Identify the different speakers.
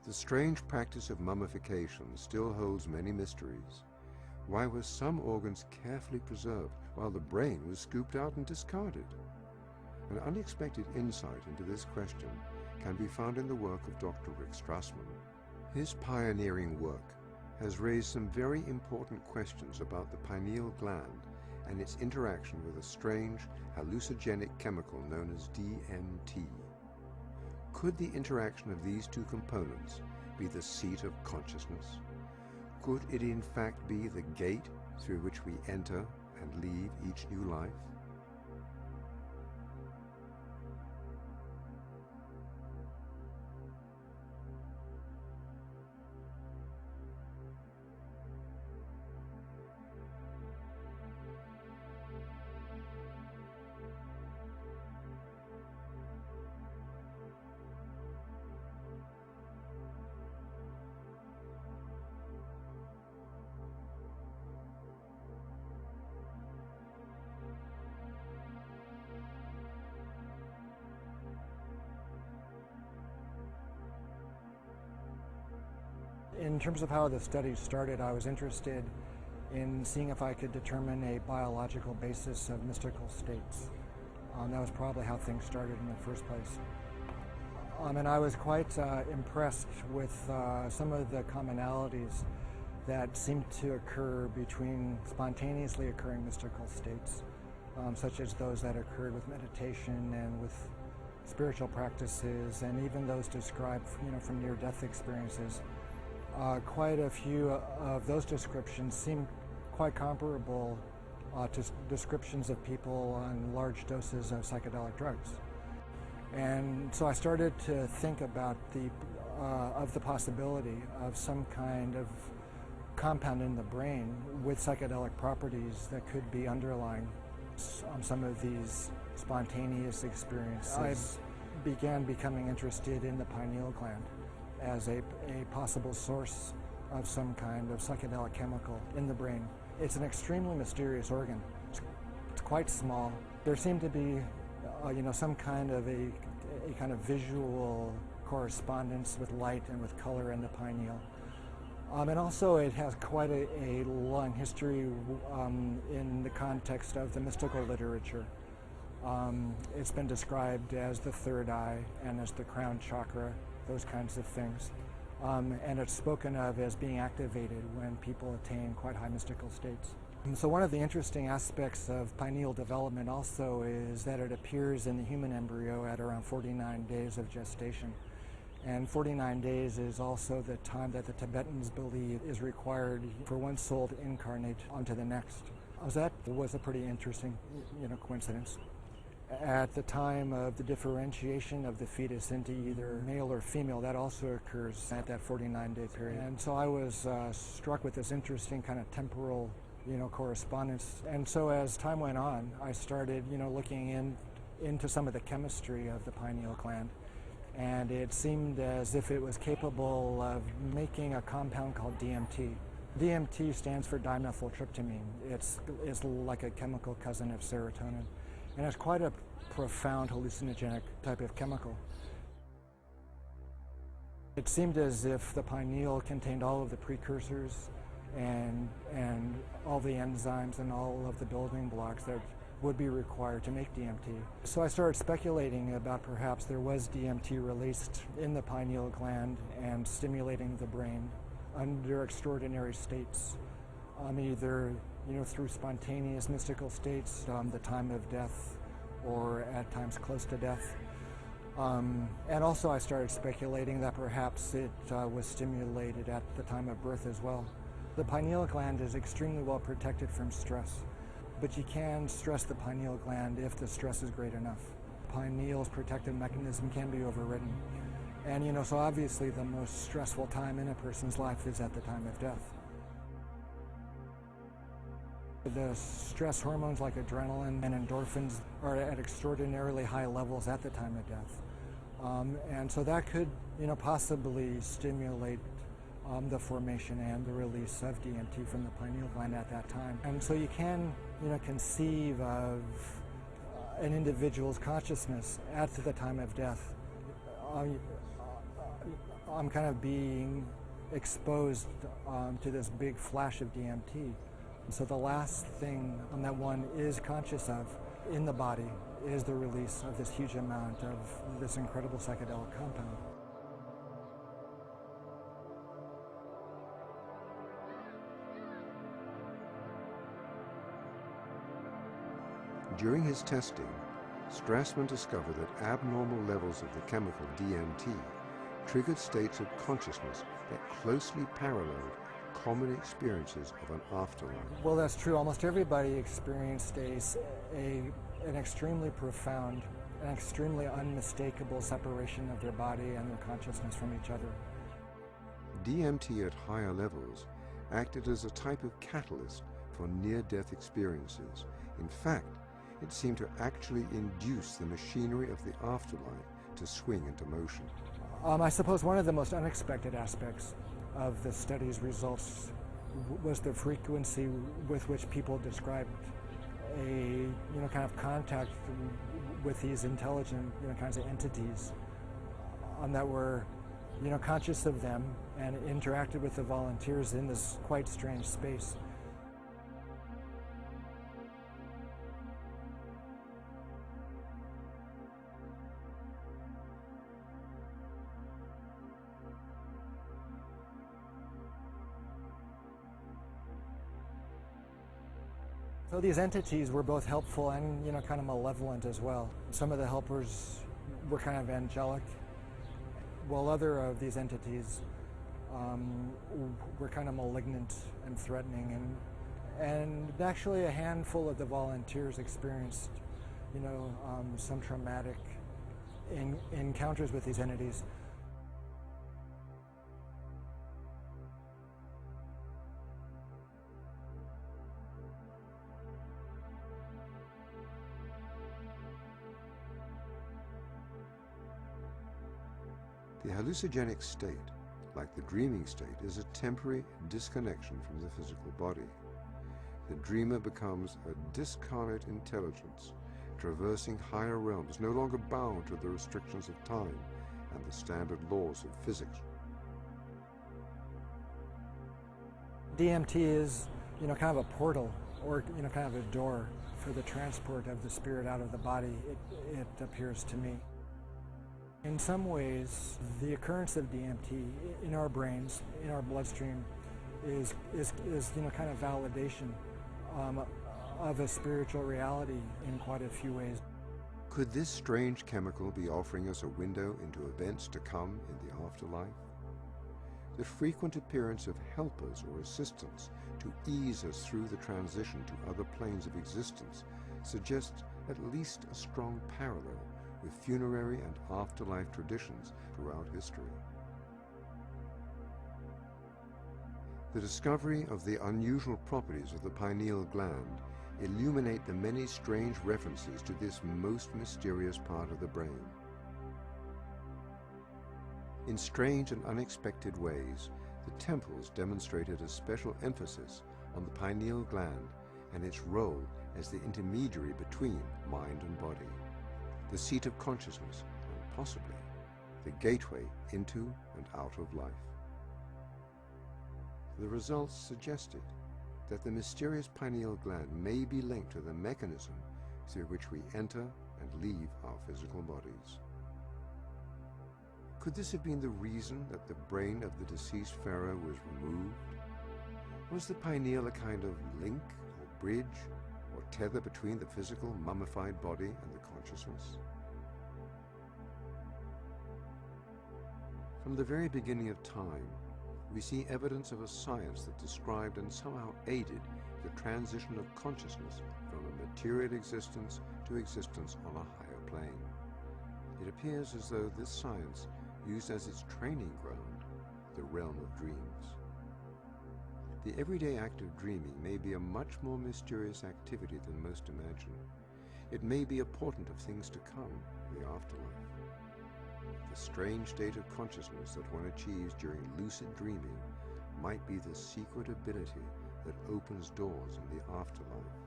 Speaker 1: The strange practice of mummification still holds many mysteries. Why were some organs carefully preserved while the brain was scooped out and discarded? An unexpected insight into this question can be found in the work of Dr. Rick Strassman. His pioneering work has raised some very important questions about the pineal gland and its interaction with a strange hallucinogenic chemical known as DMT. Could the interaction of these two components be the seat of consciousness? Could it in fact be the gate through which we enter and leave each new life?
Speaker 2: In terms of how the study started, I was interested in seeing if I could determine a biological basis of mystical states. That was probably how things started in the first place. And I was quite impressed with some of the commonalities that seemed to occur between spontaneously occurring mystical states, such as those that occurred with meditation and with spiritual practices, and even those described, from near-death experiences. Quite a few of those descriptions seem quite comparable to descriptions of people on large doses of psychedelic drugs. And so I started to think about the possibility of some kind of compound in the brain with psychedelic properties that could be underlying some of these spontaneous experiences. I began becoming interested in the pineal gland as a possible source of some kind of psychedelic chemical in the brain. It's an extremely mysterious organ. It's quite small. There seemed to be, some kind of a kind of visual correspondence with light and with color in the pineal. And also it has quite a long history in the context of the mystical literature. It's been described as the third eye and as the crown chakra, those kinds of things. And it's spoken of as being activated when people attain quite high mystical states. So one of the interesting aspects of pineal development also is that it appears in the human embryo at around 49 days of gestation. And 49 days is also the time that the Tibetans believe is required for one soul to incarnate onto the next. So that was a pretty interesting, coincidence. At the time of the differentiation of the fetus into either male or female, that also occurs at that 49-day period. And so I was struck with this interesting kind of temporal, correspondence. And so as time went on, I started, looking into some of the chemistry of the pineal gland. And it seemed as if it was capable of making a compound called DMT. DMT stands for dimethyltryptamine. It's like a chemical cousin of serotonin. And it's quite a profound hallucinogenic type of chemical. It seemed as if the pineal contained all of the precursors and all the enzymes and all of the building blocks that would be required to make DMT. So I started speculating about perhaps there was DMT released in the pineal gland and stimulating the brain under extraordinary states, either through spontaneous mystical states, the time of death, or at times close to death. And also I started speculating that perhaps it was stimulated at the time of birth as well. The pineal gland is extremely well protected from stress, but you can stress the pineal gland if the stress is great enough. Pineal's protective mechanism can be overridden. And so obviously the most stressful time in a person's life is at the time of death. The stress hormones like adrenaline and endorphins are at extraordinarily high levels at the time of death. And so that could, possibly stimulate the formation and the release of DMT from the pineal gland at that time. And so you can, conceive of an individual's consciousness at the time of death, I'm kind of being exposed to this big flash of DMT. So the last thing that one is conscious of in the body is the release of this huge amount of this incredible psychedelic compound.
Speaker 1: During his testing, Strassman discovered that abnormal levels of the chemical DMT triggered states of consciousness that closely paralleled common experiences of an afterlife.
Speaker 2: Well, that's true. Almost everybody experienced an extremely profound, an extremely unmistakable separation of their body and their consciousness from each other.
Speaker 1: DMT at higher levels acted as a type of catalyst for near-death experiences. In fact, it seemed to actually induce the machinery of the afterlife to swing into motion.
Speaker 2: I suppose one of the most unexpected aspects of the study's results was the frequency with which people described a kind of contact with these intelligent kinds of entities that were conscious of them and interacted with the volunteers in this quite strange space. So these entities were both helpful and kind of malevolent as well. Some of the helpers were kind of angelic, while other of these entities were kind of malignant and threatening. And actually a handful of the volunteers experienced some traumatic encounters with these entities.
Speaker 1: The hallucinogenic state, like the dreaming state, is a temporary disconnection from the physical body. The dreamer becomes a discarnate intelligence, traversing higher realms, no longer bound to the restrictions of time and the standard laws of physics.
Speaker 2: DMT is, kind of a portal, or kind of a door for the transport of the spirit out of the body, it appears to me. In some ways, the occurrence of DMT in our brains, in our bloodstream, is kind of validation of a spiritual reality in quite a few ways.
Speaker 1: Could this strange chemical be offering us a window into events to come in the afterlife? The frequent appearance of helpers or assistants to ease us through the transition to other planes of existence suggests at least a strong parallel with funerary and afterlife traditions throughout history. The discovery of the unusual properties of the pineal gland illuminate the many strange references to this most mysterious part of the brain. In strange and unexpected ways, the temples demonstrated a special emphasis on the pineal gland and its role as the intermediary between mind and body, the seat of consciousness, and possibly the gateway into and out of life. The results suggested that the mysterious pineal gland may be linked to the mechanism through which we enter and leave our physical bodies. Could this have been the reason that the brain of the deceased pharaoh was removed? Was the pineal a kind of link or bridge or tether between the physical mummified body and the consciousness? From the very beginning of time, we see evidence of a science that described and somehow aided the transition of consciousness from a material existence to existence on a higher plane. It appears as though this science used as its training ground the realm of dreams. The everyday act of dreaming may be a much more mysterious activity than most imagine. It may be a portent of things to come, the afterlife. The strange state of consciousness that one achieves during lucid dreaming might be the secret ability that opens doors in the afterlife.